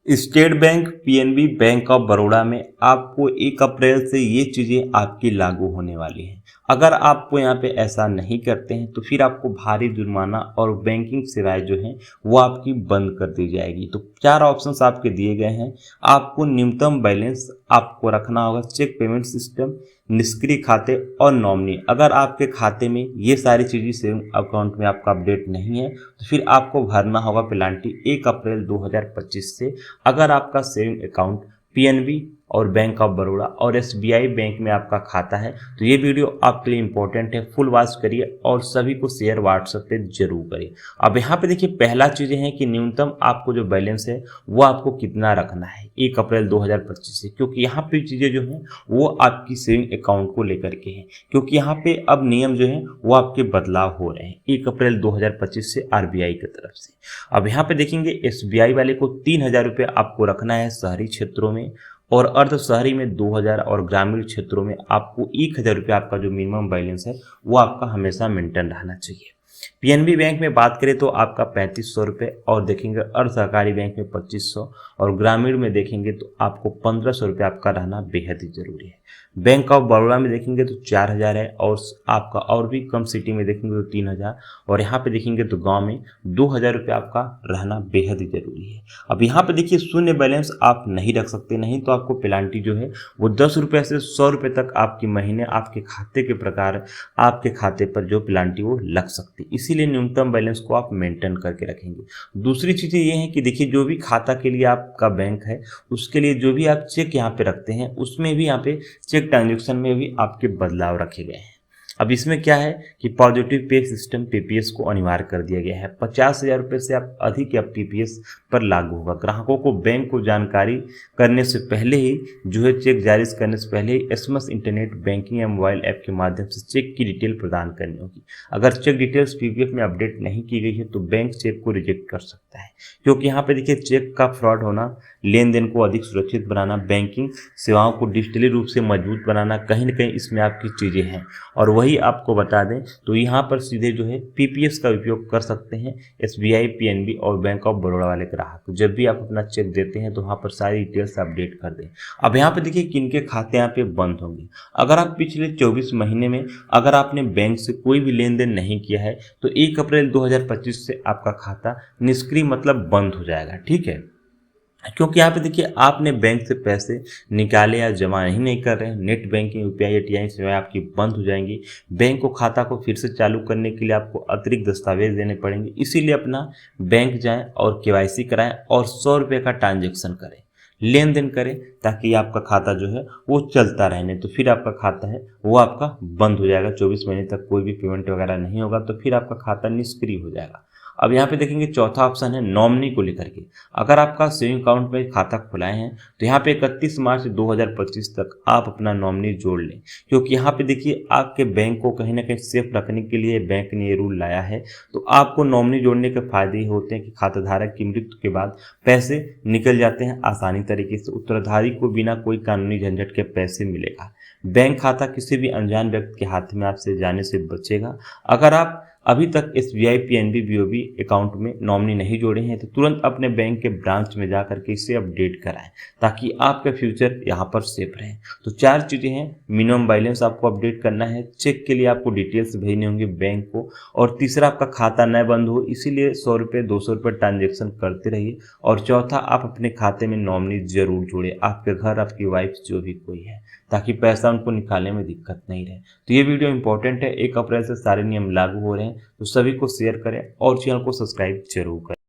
State bank, PNB, bank of Baroda में आपको 1 अप्रैल से ये चीज़ें आपकी लागू होने वाली हैं। अगर आपको यहाँ पे ऐसा नहीं करते हैं तो फिर आपको भारी जुर्माना और बैंकिंग सेवाएं जो हैं वो आपकी बंद कर दी जाएगी। तो 4 ऑप्शंस आपके दिए गए हैं। आपको न्यूनतम बैलेंस आपको रखना होगा, चेक पेमेंट सिस्टम, निष्क्रिय खाते और नॉमिनी। अगर आपके खाते में ये सारी चीज़ें सेविंग अकाउंट में आपका अपडेट नहीं है तो फिर आपको भरना होगा पेनाल्टी 1 अप्रैल 2025 से। अगर आपका सेविंग अकाउंट पीएनबी और बैंक ऑफ बड़ौदा और एसबीआई बैंक में आपका खाता है तो ये वीडियो आपके लिए इंपॉर्टेंट है। फुल वॉच करिए और सभी को शेयर व्हाट्सएप पे जरूर करिए। अब यहाँ पे देखिए, पहला चीज़ है कि न्यूनतम आपको जो बैलेंस है वो आपको कितना रखना है 1 अप्रैल 2025 से, क्योंकि यहाँ पे चीज़ें जो हैं वो आपकी सेविंग अकाउंट को लेकर के हैं। क्योंकि यहाँ पे अब नियम जो है वो आपके बदलाव हो रहे हैं 1 अप्रैल 2025 से आरबीआई की तरफ से। अब यहाँ पे देखेंगे, एसबीआई वाले को 3,000 रुपये आपको रखना है शहरी क्षेत्रों में, और अर्ध शहरी में 2,000 और ग्रामीण क्षेत्रों में आपको 1,000 रुपये आपका जो मिनिमम बैलेंस है वो आपका हमेशा मेंटेन रहना चाहिए। पीएनबी बैंक में बात करें तो आपका 3500 रुपये, और देखेंगे अर्ध सहकारी बैंक में 2500, और ग्रामीण में देखेंगे तो आपको 1500 रुपये आपका रहना बेहद ही जरूरी है। बैंक ऑफ बड़ौदा में देखेंगे तो 4,000 है, और आपका और भी कम सिटी में देखेंगे तो 3,000, और यहाँ पे देखेंगे तो गांव में 2,000 रुपये आपका रहना बेहद ही जरूरी है। अब यहाँ पे देखिए, शून्य बैलेंस आप नहीं रख सकते, नहीं तो आपको पेनाल्टी जो है वो 10 रुपये से 100 रुपये तक आपकी महीने आपके खाते के प्रकार आपके खाते पर जो पेनाल्टी वो लग सकती है। इसीलिए न्यूनतम बैलेंस को आप मेंटेन करके रखेंगे। दूसरी चीज़ें ये हैं कि देखिए, जो भी खाता के लिए आपका बैंक है उसके लिए जो भी आप चेक यहाँ पे रखते हैं उसमें भी यहाँ पे चेक ट्रांजेक्शन में भी आपके बदलाव रखे गए हैं। अब इसमें क्या है कि पॉजिटिव पे सिस्टम पीपीएस को अनिवार्य कर दिया गया है। 50,000 रुपये से आप अधिक अब पीपीएस पर लागू होगा। ग्राहकों को बैंक को जानकारी करने से पहले ही जो है चेक जारी करने से पहले ही एसएमएस, इंटरनेट बैंकिंग या मोबाइल ऐप के माध्यम से चेक की डिटेल प्रदान करनी होगी। अगर चेक डिटेल्स पीपीएफ में अपडेट नहीं की गई है तो बैंक चेक को रिजेक्ट कर सकता है। क्योंकि यहाँ पे देखिए, चेक का फ्रॉड होना, लेन देन को अधिक सुरक्षित बनाना, बैंकिंग सेवाओं को डिजिटली रूप से मजबूत बनाना, कहीं न कहीं इसमें आपकी चीज़ें हैं। और वही आपको बता दें तो यहाँ पर सीधे जो है पीपीएस का उपयोग कर सकते हैं एसबीआई, पीएनबी और बैंक ऑफ बड़ौदा वाले ग्राहक। जब भी आप अपना चेक देते हैं तो वहाँ पर सारी डिटेल्स अपडेट कर दें। अब यहाँ पे देखिए, किनके खाते यहाँ पे बंद होंगे। अगर आप पिछले 24 महीने में अगर आपने बैंक से कोई भी लेन देन नहीं किया है तो 1 अप्रैल 2025 से आपका खाता निष्क्रिय मतलब बंद हो जाएगा। ठीक है, क्योंकि यहाँ पे देखिए, आपने बैंक से पैसे निकाले या जमा नहीं कर रहे हैं, नेट बैंकिंग, यूपीआई, एटीएम सेवाएं आपकी बंद हो जाएंगी। बैंक को खाता को फिर से चालू करने के लिए आपको अतिरिक्त दस्तावेज देने पड़ेंगे। इसीलिए अपना बैंक जाएं और केवाईसी कराएं और 100 रुपये का ट्रांजेक्शन करें, लेन देन करें, ताकि आपका खाता जो है वो चलता रहने। तो फिर आपका खाता है वो आपका बंद हो जाएगा। 24 महीने तक कोई भी पेमेंट वगैरह नहीं होगा तो फिर आपका खाता निष्क्रिय हो जाएगा। अब यहाँ पे देखेंगे, चौथा ऑप्शन है नॉमिनी को लेकर के। अगर आपका सेविंग अकाउंट में खाता खुलाए हैं तो यहाँ पे 31 मार्च 2025 तक आप अपना नॉमिनी जोड़ लें। क्योंकि यहाँ पे देखिए, आपके बैंक को कहीं ना कहीं सेफ रखने के लिए बैंक ने ये रूल लाया है। तो आपको नॉमिनी जोड़ने के फायदे ये होते हैं कि खाताधारक की मृत्यु के बाद पैसे निकल जाते हैं आसानी तरीके से। उत्तराधिकारी को बिना कोई कानूनी झंझट के पैसे मिलेगा। बैंक खाता किसी भी अनजान व्यक्ति के हाथ में आपसे जाने से बचेगा। अगर आप अभी तक एसबीआई, पीएनबी, बीओबी अकाउंट में नॉमिनी नहीं जोड़े हैं तो तुरंत अपने बैंक के ब्रांच में जा करके इसे अपडेट कराएं, ताकि आपका फ्यूचर यहाँ पर सेफ रहे। तो 4 चीज़ें हैं, मिनिमम बैलेंस आपको अपडेट करना है, चेक के लिए आपको डिटेल्स भेजने होंगे बैंक को, और तीसरा आपका खाता न बंद हो इसीलिए 100 रुपये 200 रुपये ट्रांजेक्शन करते रहिए, और चौथा आप अपने खाते में नॉमिनी जरूर जोड़े, आपके घर, आपकी वाइफ जो भी कोई है, ताकि पैसा उनको निकालने में दिक्कत नहीं रहे। तो ये वीडियो इंपॉर्टेंट है। 1 अप्रैल से सारे नियम लागू हो रहे हैं तो सभी को शेयर करें और चैनल को सब्सक्राइब जरूर करें।